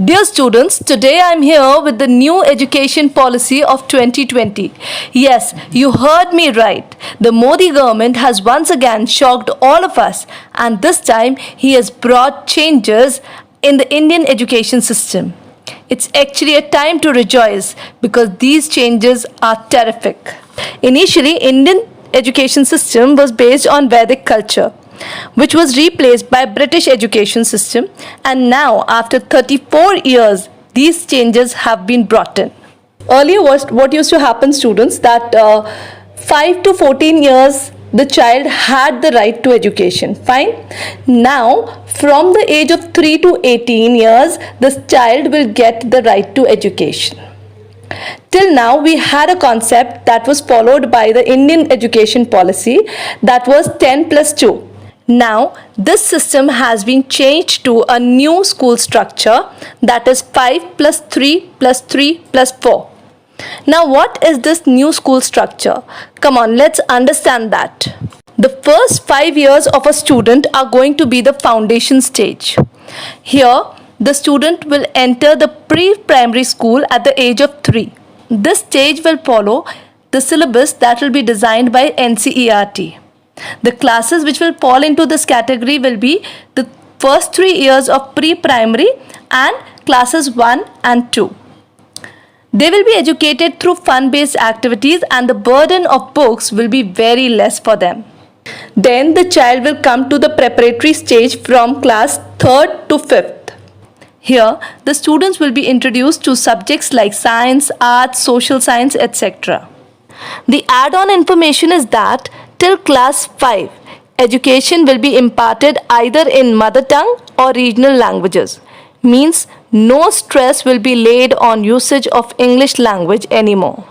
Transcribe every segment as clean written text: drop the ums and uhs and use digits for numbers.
Dear students, today I am here with the new education policy of 2020. Yes, you heard me right. The Modi government has once again shocked all of us, and this time he has brought changes in the Indian education system. It's actually a time to rejoice because these changes are terrific. Initially, Indian education system was based on Vedic culture, which was replaced by British education system, and now after 34 years these changes have been brought in. Earlier what used to happen, students, that 5 to 14 years the child had the right to education, fine. Now from the age of 3 to 18 years the child will get the right to education. Till now, we had a concept that was followed by the Indian education policy, that was 10 plus 2. Now, this system has been changed to a new school structure, that is 5 plus 3 plus 3 plus 4. Now, what is this new school structure? Come on, let's understand that. The first 5 years of a student are going to be the foundation stage. Here, the student will enter the pre-primary school at the age of 3. This stage will follow the syllabus that will be designed by NCERT. The classes which will fall into this category will be the first 3 years of pre-primary and classes 1 and 2. They will be educated through fun-based activities and the burden of books will be very less for them. Then the child will come to the preparatory stage from class 3rd to 5th. Here, the students will be introduced to subjects like science, arts, social science, etc. The add-on information is that till class 5, education will be imparted either in mother tongue or regional languages. Means no stress will be laid on usage of English language anymore.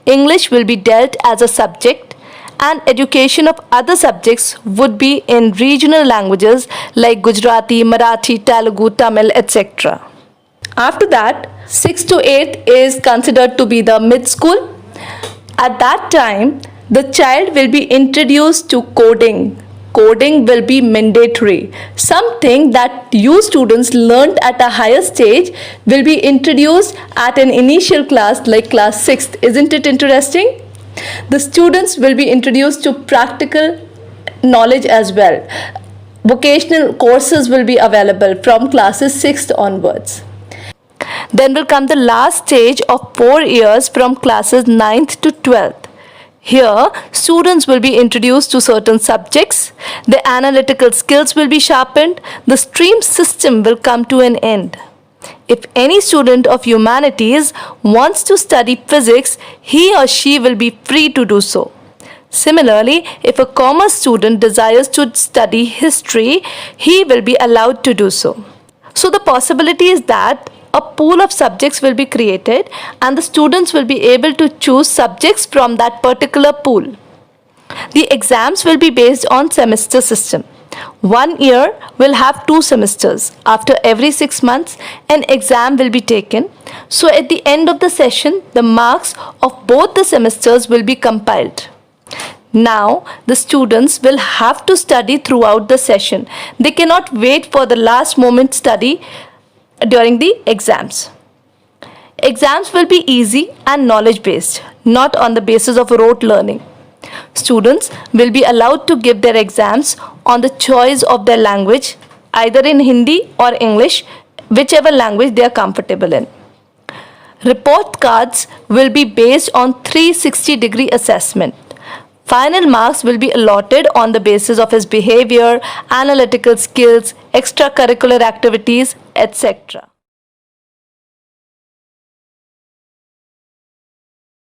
English will be dealt as a subject and education of other subjects would be in regional languages like Gujarati, Marathi, Telugu, Tamil, etc. After that, 6th to 8th is considered to be the mid-school. At that time, the child will be introduced to coding. Coding will be mandatory. Something that you students learnt at a higher stage will be introduced at an initial class like class 6th. Isn't it interesting? The students will be introduced to practical knowledge as well. Vocational courses will be available from classes 6th onwards. Then will come the last stage of 4 years from classes 9th to 12th. Here, students will be introduced to certain subjects, the analytical skills will be sharpened, the stream system will come to an end. If any student of humanities wants to study physics, he or she will be free to do so. Similarly, if a commerce student desires to study history, he will be allowed to do so. So the possibility is that a pool of subjects will be created and the students will be able to choose subjects from that particular pool. The exams will be based on semester system. 1 year will have 2 semesters. After every 6 months, an exam will be taken. So at the end of the session, the marks of both the semesters will be compiled. Now, the students will have to study throughout the session. They cannot wait for the last moment study during the exams. Exams will be easy and knowledge based, not on the basis of rote learning. Students will be allowed to give their exams on the choice of their language, either in Hindi or English, whichever language they are comfortable in. Report cards will be based on 360-degree assessment. Final marks will be allotted on the basis of his behavior, analytical skills, extracurricular activities, etc.